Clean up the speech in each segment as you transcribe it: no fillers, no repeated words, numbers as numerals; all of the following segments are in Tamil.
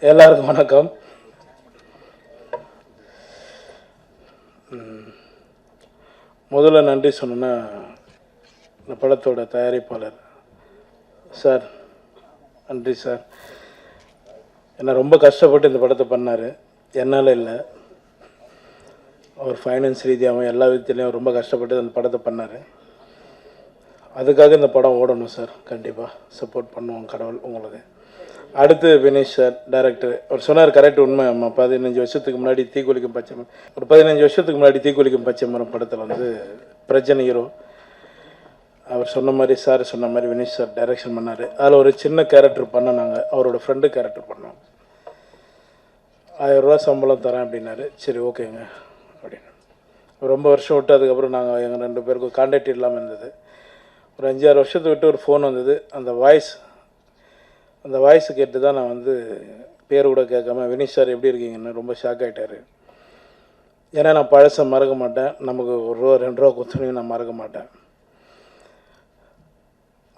எல்லாருக்கும் வணக்கம். முதல்ல நன்றி சொன்னேன்னா இந்த படத்தோட தயாரிப்பாளர் சார், நன்றி சார். என்ன ரொம்ப கஷ்டப்பட்டு இந்த படத்தை பண்ணார், என்னால் இல்லை. அவர் ஃபைனான்ஸ் ரீதியாகவும் எல்லா விதத்துலேயும் ரொம்ப கஷ்டப்பட்டு அந்த படத்தை பண்ணார். அதுக்காக இந்த படம் ஓடணும் சார். கண்டிப்பாக சப்போர்ட் பண்ணுவோம் கடவுள் உங்களுக்கு. அடுத்து வினேஷ் சார் டைரக்டர். அவர் சொன்னார் கரெக்ட், உண்மை. 15 வருஷத்துக்கு முன்னாடி தீக்குளிக்கும் பச்சை மரம், ஒரு 15 வருஷத்துக்கு முன்னாடி தீக்குளிக்கும் பச்சை மரம் படத்தில் வந்து பிரஜன் ஹீரோ. அவர் சொன்ன மாதிரி, சார் சொன்ன மாதிரி வினேஷ் சார் டைரக்ஷன் பண்ணார். அதில் ஒரு சின்ன கேரக்டர் பண்ண, நாங்கள் அவரோட ஃப்ரெண்டு கேரக்டர் பண்ணோம். 1000 ரூபா சம்பளம் தரேன் அப்படின்னாரு. சரி ஓகேங்க அப்படின்னு. ரொம்ப வருஷம் விட்டு அதுக்கப்புறம் நாங்கள் எங்கள் 2 பேருக்கும் கான்டாக்ட் இல்லாமல் இருந்தது. ஒரு 5-6 வருஷத்தை விட்டு ஒரு ஃபோன் வந்தது. அந்த வாய்ஸ் கேட்டு தான் நான் வந்து பேர் கூட கேட்காம வினீஷ் சார் எப்படி இருக்கீங்கன்னு ரொம்ப ஷாக் ஆகிட்டார். ஏன்னா நான் பழசை மறக்க மாட்டேன். நமக்கு 1 ரூபா 2 ரூபா கொடுத்தனையும் நான் மறக்க மாட்டேன்.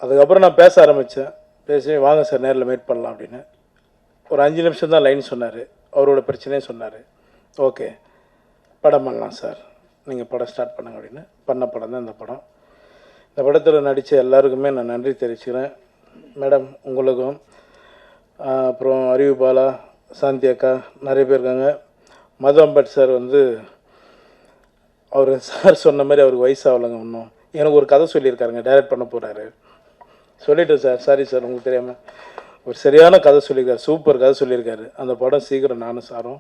அதுக்கப்புறம் நான் பேச ஆரம்பித்தேன். பேசி வாங்க சார் நேரில் மீட் பண்ணலாம் அப்படின்னு. ஒரு 5 நிமிஷம் தான் லைன் சொன்னார். அவரோட பிரச்சனையும் சொன்னார். ஓகே படம் பண்ணலாம் சார், நீங்கள் படம் ஸ்டார்ட் பண்ணுங்க அப்படின்னு. பண்ண படம் தான் இந்த படம். இந்த படத்தில் நடித்த எல்லாருக்குமே நான் நன்றி தெரிவிச்சுக்கிறேன். மேடம் உங்களுக்கும், அப்புறம் அறிவு பாலா, சாந்தி அக்கா, நிறைய பேர் இருக்காங்க. மது அம்பட் சார் வந்து அவர் சார் சொன்ன மாதிரி அவருக்கு வயசாகலைங்க இன்னும். எனக்கு ஒரு கதை சொல்லியிருக்காருங்க, டைரக்ட் பண்ண போகிறாரு. சொல்லிவிட்டேன் சார், சாரி சார் உங்களுக்கு தெரியாமல். ஒரு சரியான கதை சொல்லியிருக்காரு, சூப்பர் கதை சொல்லியிருக்காரு. அந்த படம் சீக்கிரம் நானும் சாரும்.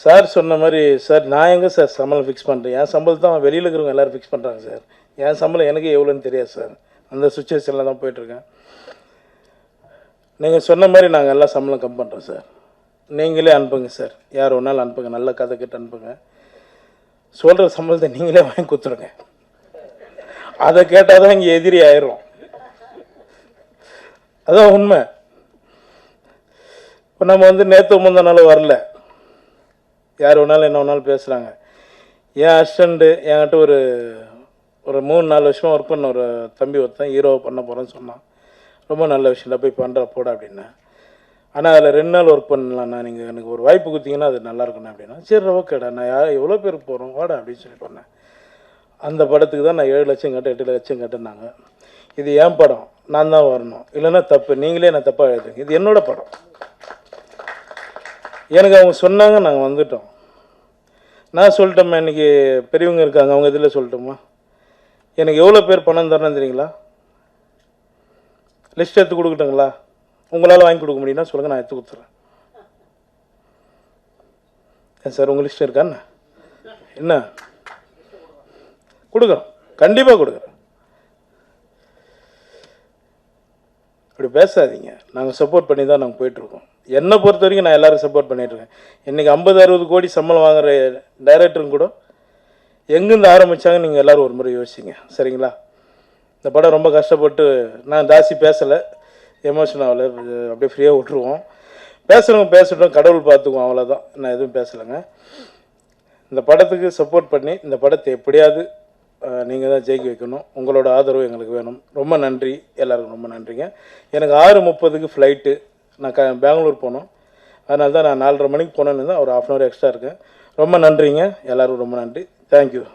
சார் சொன்ன மாதிரி, சார் நான் எங்கே சார் சம்பளம் ஃபிக்ஸ் பண்ணுறேன்? என் சம்பளத்தை தான் வெளியில் இருக்கிறவங்க எல்லோரும் ஃபிக்ஸ் பண்ணுறாங்க சார். என் சம்பளம் எனக்கு எவ்வளோன்னு தெரியாது சார். அந்த சுச்சுவேஷனில் தான் போயிட்டுருக்கேன். நீங்கள் சொன்ன மாதிரி நாங்கள் எல்லாம் சம்பளம் கம் பண்ணுறோம் சார். நீங்களே அனுப்புங்க சார், யார் ஒன்றாலும் அனுப்புங்க, நல்ல கதை கிட்ட அனுப்புங்க. சொல்கிற சம்பளத்தை நீங்களே வாங்கி கொடுத்துருங்க. அதை கேட்டால் தான் இங்கே எதிரி ஆயிரும். அதான் உண்மை. இப்போ நம்ம வந்து நேற்று முந்தினாலும் வரல, யார் வேணாலும் என்ன வேணாலும் பேசுகிறாங்க. என் அசிஸ்டண்ட்டு என்கிட்ட ஒரு 3-4 வருஷமாக ஒர்க் பண்ண ஒரு தம்பி ஒருத்தன் ஹீரோவை பண்ண போகிறேன்னு சொன்னான். ரொம்ப நல்ல விஷயம், போய் பண்ணுற போட அப்படின்னா. ஆனால் அதில் 2 நாள் ஒர்க் பண்ணலாம்ண்ணா, நீங்கள் எனக்கு ஒரு வாய்ப்பு கொடுத்தீங்கன்னா அது நல்லாயிருக்குண்ணா அப்படின்னா. சரி ஓகேடா, நான் எவ்வளோ பேருக்கு போகிறோம் வாடா அப்படின்னு சொல்லி பண்ணேன். அந்த படத்துக்கு தான் நான் 7 லட்சம் கேட்டேன், 8 லட்சம் கேட்டேன்னாங்க. இது என் படம், நான் தான் வரணும், இல்லைன்னா தப்பு, நீங்களே நான் தப்பாக எழுதுங்க. இது என்னோடய படம். எனக்கு அவங்க சொன்னாங்க, நாங்கள் வந்துவிட்டோம். நான் சொல்லிட்டோம்மா, இன்றைக்கி பெரியவங்க இருக்காங்க, அவங்க இதில் சொல்லட்டோம்மா. எனக்கு எவ்வளோ பேர் பணம் தரணும் தெரியுங்களா? லிஸ்ட் எடுத்து கொடுக்கட்டுங்களா? உங்களால் வாங்கி கொடுக்க முடியும்னா சொல்லுங்கள், நான் எடுத்து கொடுத்துட்றேன். ஏன் சார் உங்கள் லிஸ்ட் இருக்கான்னு என்ன கொடுக்குறோம், கண்டிப்பாக கொடுக்குறோம். அப்படி பேசாதீங்க. நாங்கள் சப்போர்ட் பண்ணி தான் நாங்கள் போயிட்டுருக்கோம். என்னை பொறுத்த வரைக்கும் நான் எல்லோரும் சப்போர்ட் பண்ணிகிட்ருக்கேன். இன்றைக்கி 50-60 கோடி சம்பளம் வாங்குகிற டைரக்டரும் கூட எங்கேருந்து ஆரம்பித்தாங்க நீங்கள் எல்லோரும் ஒரு முறை யோசிச்சிங்க, சரிங்களா? இந்த படம் ரொம்ப கஷ்டப்பட்டு, நான் ஜாஸ்தி பேசலை, எமோஷன் ஆகலை, அப்படியே ஃப்ரீயாக விட்டுருவோம். பேசுகிறவங்க பேசட்டும், கடவுள் பார்த்துக்குவோம், அவ்வளோதான். நான் எதுவும் பேசலைங்க. இந்த படத்துக்கு சப்போர்ட் பண்ணி இந்த படத்தை எப்படியாவது நீங்கள் தான் ஜெயிக்க வைக்கணும். உங்களோட ஆதரவு எங்களுக்கு வேணும். ரொம்ப நன்றி, எல்லாருக்கும் ரொம்ப நன்றிங்க. எனக்கு 6:30க்கு ஃப்ளைட்டு. நான் பெங்களூர் போனோம். அதனால தான் நான் 4:30 மணிக்கு போனேன்னு தான் ஒரு 1/2 hour எக்ஸ்ட்ரா இருக்கேன். ரொம்ப நன்றிங்க, எல்லோரும் ரொம்ப நன்றி. தேங்க்யூ.